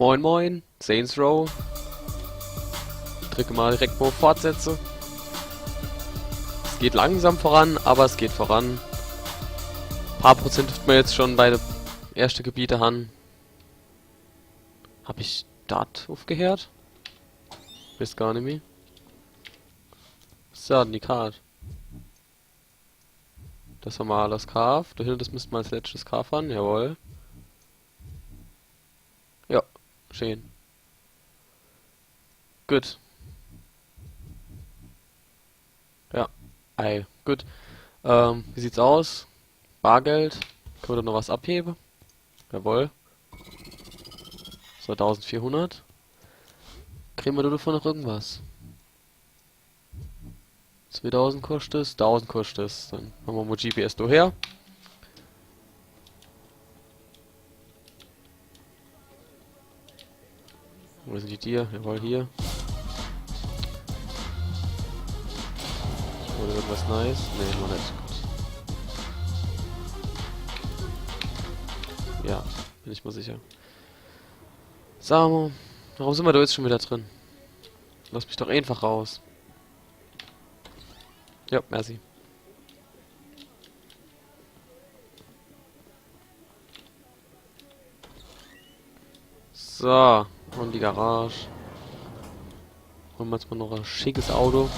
Moin moin, Saints Row. Drücke mal direkt mal Fortsetze. Es geht langsam voran, aber es geht voran. Ein paar Prozent dürften wir jetzt schon bei den ersten Gebiete haben. Hab ich Start aufgehört? Weiß gar nicht mehr. So, die Karte. Das haben wir alles gekauft. Da hinten, das müssten wir als letztes kaufen. Jawohl. Ja, schön. Gut. Ja, ei, gut. Wie sieht's aus? Bargeld. Können wir da noch was abheben? Jawohl. So, 1400. Kriegen wir da davon noch irgendwas? 2000 kostet es, 1000 kostet es. Dann haben wir mal GPS daher. Wo sind die Tiere? Jawohl, hier. Oder irgendwas nice? Nee, noch nicht. Gut. Ja, bin ich mal sicher. Samo, warum sind wir da jetzt schon wieder drin? Lass mich doch einfach raus. Ja, merci. So, und die Garage. Holen wir jetzt mal noch ein schickes Auto.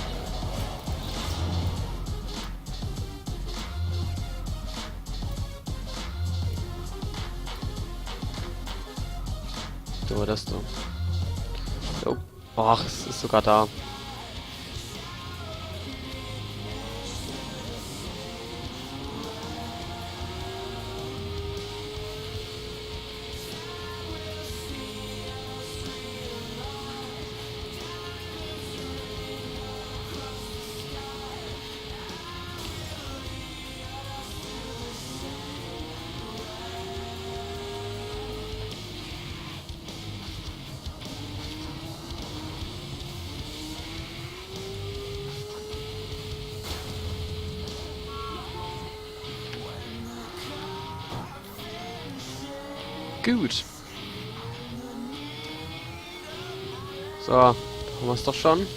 So, das da. Oh, ach, es ist sogar da. Gut. So, haben wir es doch schon. Können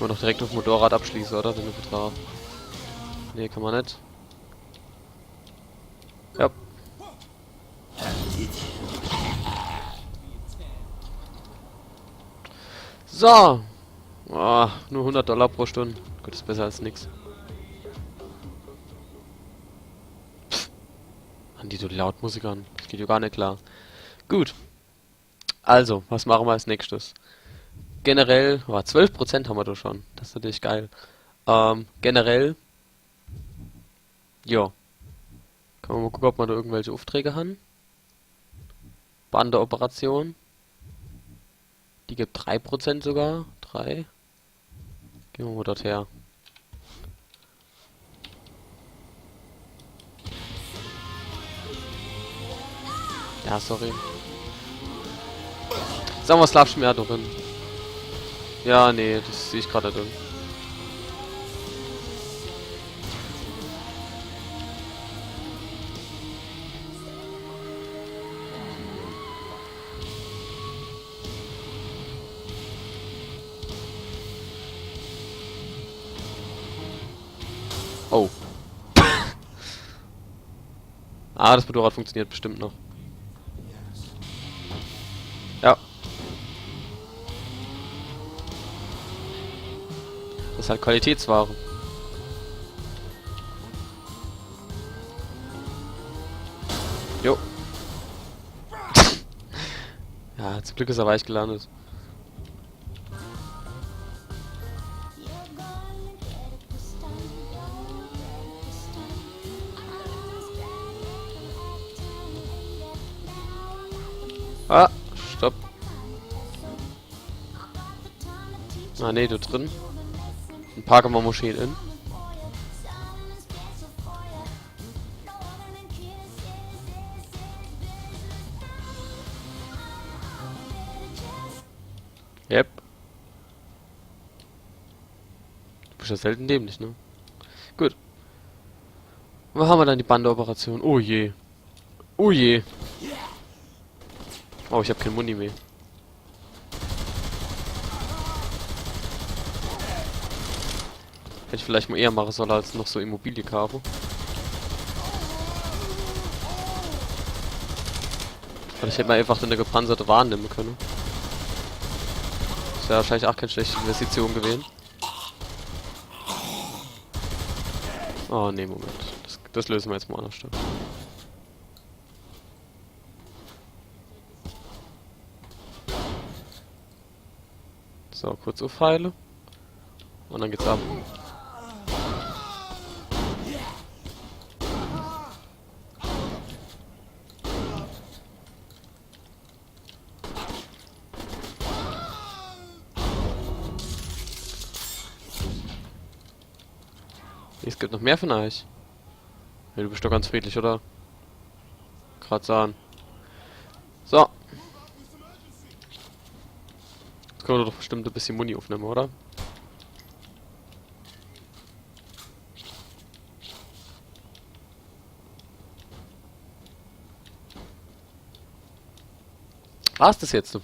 wir doch direkt auf dem Motorrad abschließen, oder? Den Vertrag. Nee, kann man nicht. Ja. So. Oh, nur 100 Dollar pro Stunde. Gut, ist besser als nix. Die so laut Musik an. Das geht ja gar nicht klar. Gut. Also, was machen wir als nächstes? Generell, 12% haben wir doch schon. Das ist natürlich geil. Generell, ja. Kann man mal gucken, ob wir da irgendwelche Aufträge haben. Bandeoperation. Die gibt 3% sogar. 3. Gehen wir mal dort her. Ja, sorry. Sagen wir, Slav mehr drin. Ja, nee, das sehe ich gerade drin. Oh. Ah, das Motorrad funktioniert bestimmt noch. Ja. Das ist halt Qualitätsware. Jo. Ja, zum Glück ist er weich gelandet. Ah, stopp. Ah, nee, du drin. Dann parken wir mal schön in. Yep. Du bist ja selten dämlich, ne? Gut. Wo haben wir dann die Bandeoperation? Oh je. Oh je. Oh, ich habe kein Muni mehr. Hätte ich vielleicht mal eher machen sollen als noch so Immobilie kaufen. Vielleicht hätte man einfach eine gepanzerte Wagen nehmen können. Das wäre wahrscheinlich auch keine schlechte Investition gewesen. Oh ne, Moment. Das lösen wir jetzt mal an der Stelle. So, kurz aufheile. Und dann geht's ab. Es gibt noch mehr von euch. Ja, du bist doch ganz friedlich, oder? Gerade sagen. So. Jetzt können wir doch bestimmt ein bisschen Muni aufnehmen, oder? War's das jetzt?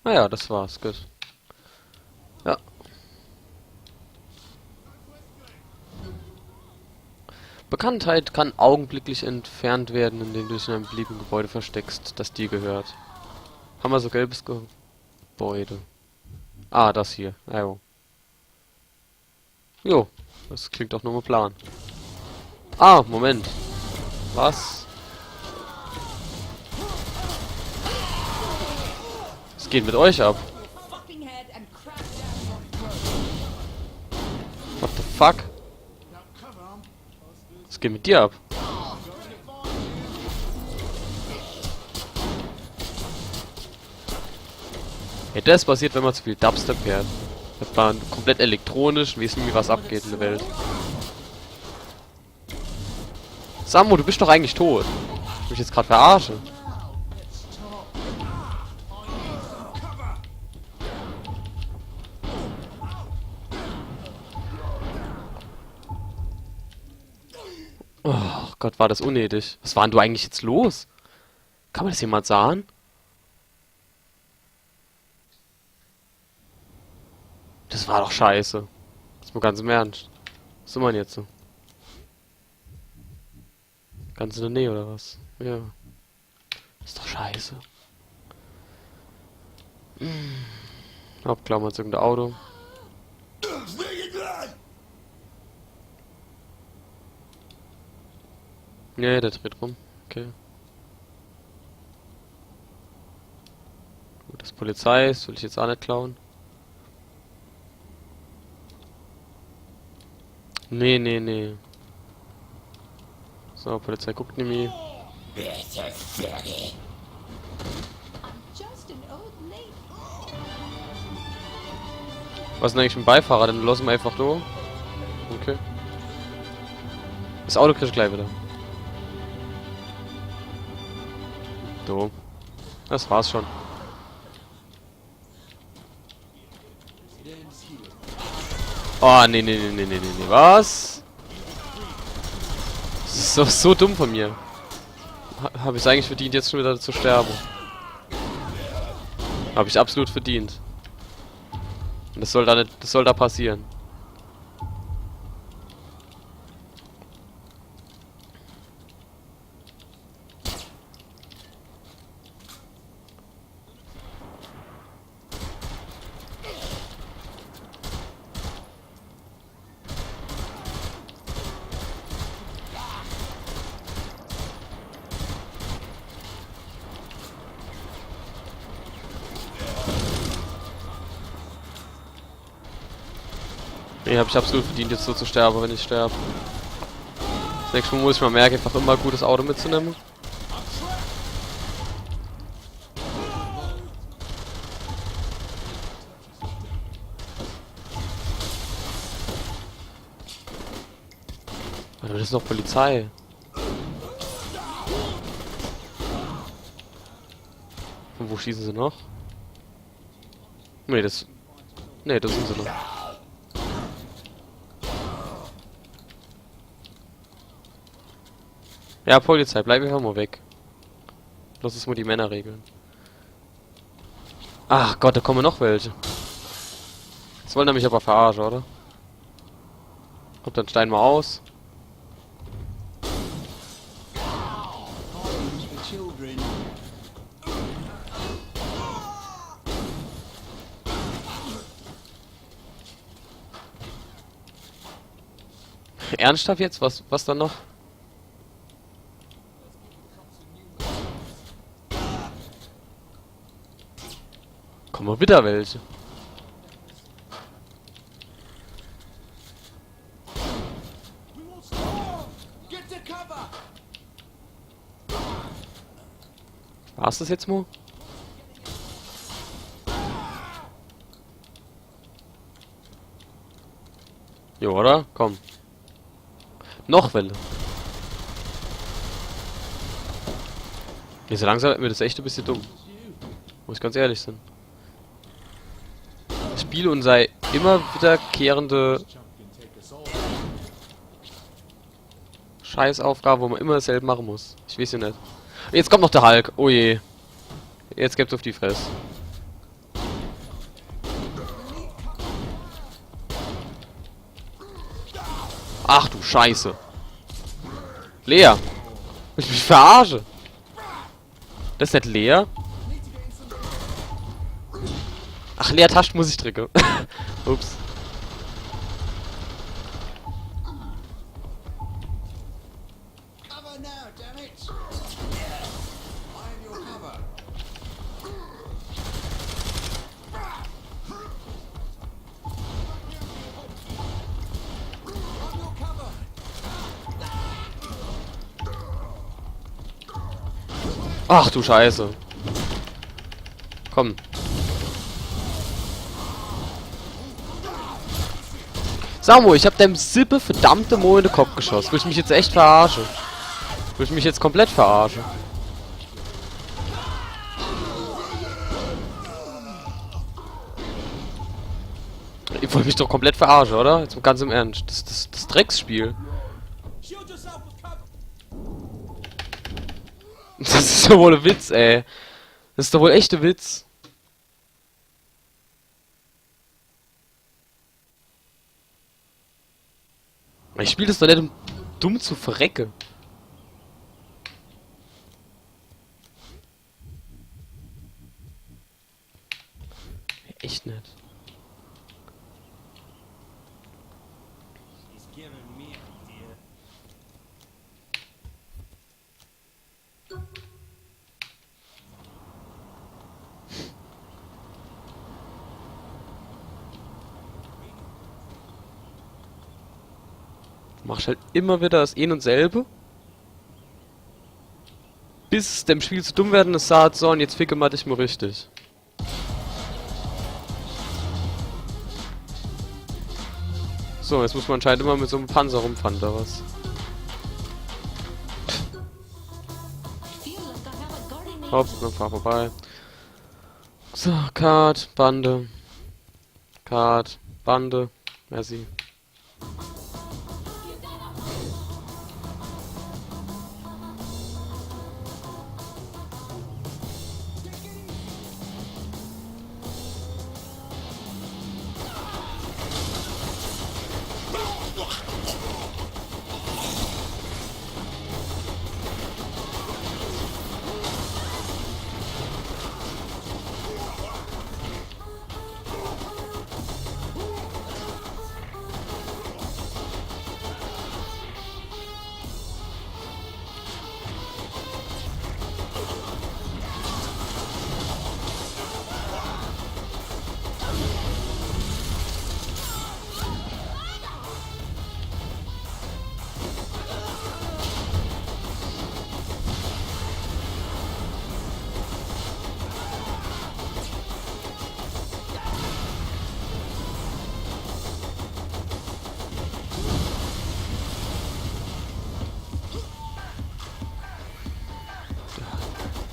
Naja, das war's, gut. Ja. Bekanntheit kann augenblicklich entfernt werden, indem du dich in einem beliebigen Gebäude versteckst, das dir gehört. Haben wir so gelbes Gebäude. Ah, das hier. Ah, jo. Jo, das klingt doch nur mal Plan. Ah, Moment. Was? Was geht mit euch ab? What the fuck? Was geht mit dir ab? Hey, das passiert, wenn man zu viel Dubstep hört. Das war komplett elektronisch, wissen wie was abgeht in der Welt. Samu, du bist doch eigentlich tot. Ich mich jetzt gerade verarsche. Oh Gott, war das unnötig. Was war denn du eigentlich jetzt los? Kann man das jemand sagen? Das war doch scheiße. Das ist mal ganz im Ernst. Was soll man jetzt so? Ganz in der Nähe oder was? Ja. Ist doch scheiße. Hauptklammern jetzt irgendein Auto. Nee, der dreht rum. Okay. Gut, das Polizei ist, will ich jetzt auch nicht klauen. Nee, nee, nee. So, Polizei guckt nämlich. Was ist denn eigentlich mit dem Beifahrer? Dann lassen wir einfach durch. Okay. Das Auto kriegt gleich wieder. So. Das war's schon. Oh, nee, nee, nee, nee, nee, nee, nee. Was? Das ist doch so dumm von mir. Habe ich es eigentlich verdient, jetzt schon wieder zu sterben. Habe ich absolut verdient. Und das soll da nicht, das soll da passieren. Nee, habe ich absolut verdient, jetzt so zu sterben, wenn ich sterbe. Das nächste Mal muss ich mal merken, einfach immer ein gutes Auto mitzunehmen. Warte, das ist noch Polizei. Und wo schießen sie noch? Nee, das... Nee, das sind sie noch. Ja, Polizei, bleib einfach mal weg. Lass uns mal die Männer regeln. Ach Gott, da kommen noch welche. Das wollen nämlich aber verarschen, oder? Kommt dann Stein mal aus. Ernsthaft jetzt? Was dann noch? Kommen wir wieder welche. War's das jetzt mal? Jo, oder? Komm. Noch Welle. Nee, so langsam wird mir das echt ein bisschen dumm. Muss ich ganz ehrlich sein. Spiel und sei immer wiederkehrende Scheißaufgabe, wo man immer dasselbe machen muss. Ich weiß ja nicht. Jetzt kommt noch der Hulk. Oh je. Jetzt gibt's auf die Fresse. Ach du Scheiße. Lea. Ich mich verarsche. Das ist nicht Lea. Ach, Lea Taschen muss ich drücken. Ups. Ach du Scheiße. Komm. Samu, ich hab dem Sippe verdammte Mo in den Kopf geschossen. Will ich mich jetzt echt verarschen? Will ich mich jetzt komplett verarschen? Ich wollte mich doch komplett verarschen, oder? Jetzt ganz im Ernst. Das Drecksspiel. Das ist doch wohl ein Witz, ey. Das ist doch wohl echt ein Witz. Ich spiele das doch nicht, um dumm zu verrecken. Echt nicht. Machst halt immer wieder das ein und selbe. Bis dem Spiel zu dumm werden, es sagt, so, und jetzt ficke mal dich mal richtig. So, jetzt muss man anscheinend immer mit so einem Panzer rumfahren, oder was? Hopp, dann fahr vorbei. So, Kart, Bande. Kart, Bande. Merci.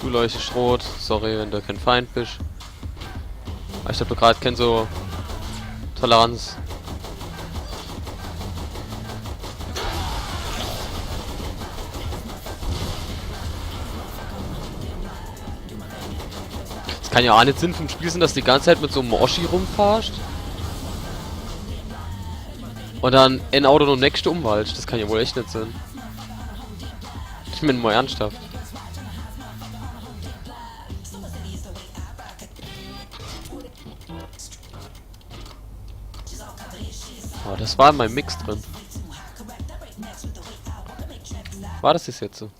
Du leuchtest rot. Sorry, wenn du kein Feind bist. Aber ich hab doch gerade kein so Toleranz. Kann ja auch nicht Sinn vom Spiel sein, dass du die ganze Zeit mit so einem Oschi rumfahrst. Und dann ein Auto noch nächste umwalzt. Das kann ja wohl echt nicht sein. Ich meine mal ernsthaft. Oh, das war in meinem Mix drin. War das jetzt so?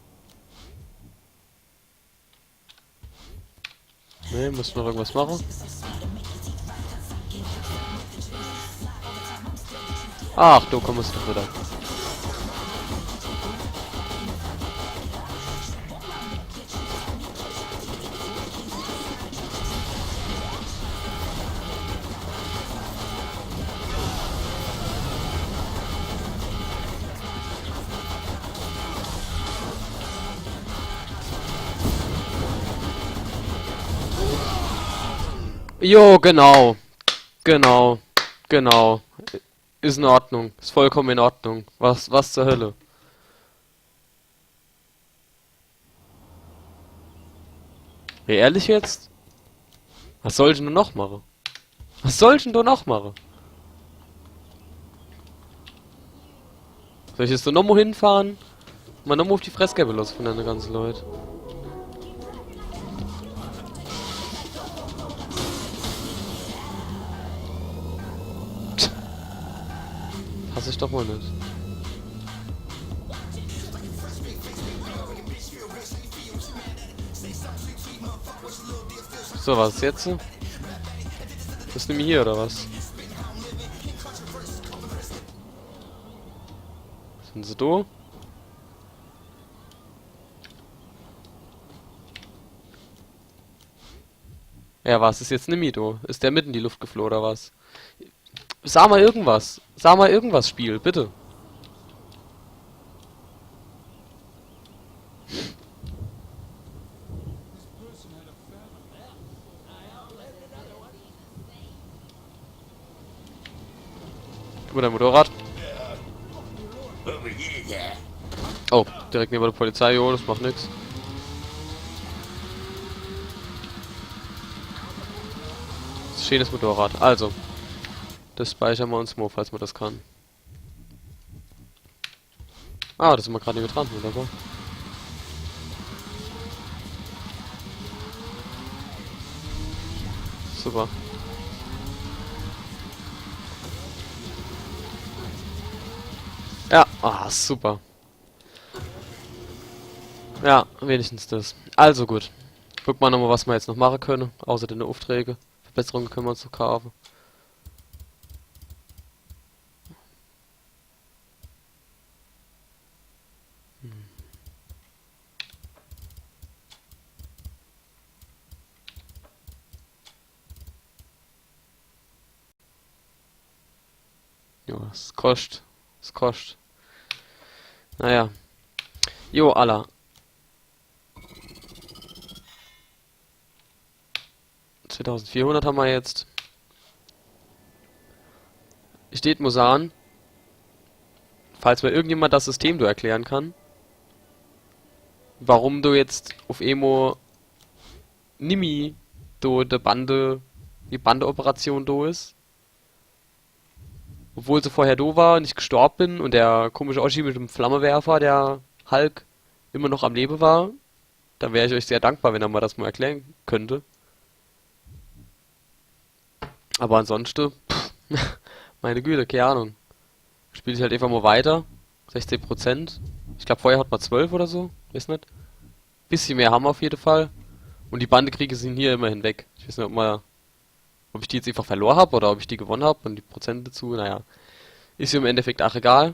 Ne, muss noch irgendwas machen. Ach, du kommst doch wieder. Jo, genau. Genau. Genau. Ist in Ordnung. Ist vollkommen in Ordnung. Was zur Hölle? Ja, ehrlich jetzt? Was soll ich denn noch machen? Was soll ich denn da noch machen? Soll ich jetzt so nochmal hinfahren? Mal nochmal auf die Fressgäbe los von den ganzen Leuten. Hasse ich doch wohl nicht. So, was jetzt? Bist du mir hier oder was? Sind sie da? Ja, was ist jetzt Nimido? Ist der mitten in die Luft geflohen oder was? Sag mal irgendwas. Sag mal irgendwas, Spiel, bitte. Guck mal, dein Motorrad. Oh, direkt neben der Polizei, jo, das macht nix. Das ist ein schönes Motorrad. Also, das speichern wir uns mal, falls man das kann. Ah, das sind wir gerade nicht mit dran, wunderbar. Super. Ja, ah, super. Ja, wenigstens das. Also gut. Guck mal nochmal, was wir jetzt noch machen können, außer den Aufträge. Verbesserungen können wir uns noch kaufen. Jo, es kostet. Es kostet. Naja. Jo, Allah. 2400 haben wir jetzt. Steht Musan. Falls mir irgendjemand das System du erklären kann. Warum du jetzt auf Emo Nimi do de Bande, die Bandeoperation do ist. Obwohl sie vorher do war und ich gestorben bin und der komische Oschi mit dem Flammenwerfer, der Hulk, immer noch am Leben war. Da wäre ich euch sehr dankbar, wenn er mal das mal erklären könnte. Aber ansonsten, meine Güte, keine Ahnung. Spiele ich halt einfach mal weiter. 16%. Ich glaube vorher hat man 12 oder so. Weiß nicht. Bisschen mehr haben wir auf jeden Fall. Und die Bandekriege sind hier immerhin weg. Ich weiß nicht, ob ich die jetzt einfach verloren habe oder ob ich die gewonnen habe und die Prozente dazu. Naja. Ist mir im Endeffekt auch egal.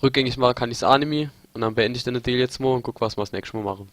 Rückgängig machen kann ich's Anime. Und dann beende ich den Deal jetzt mal und guck, was wir das nächste Mal machen.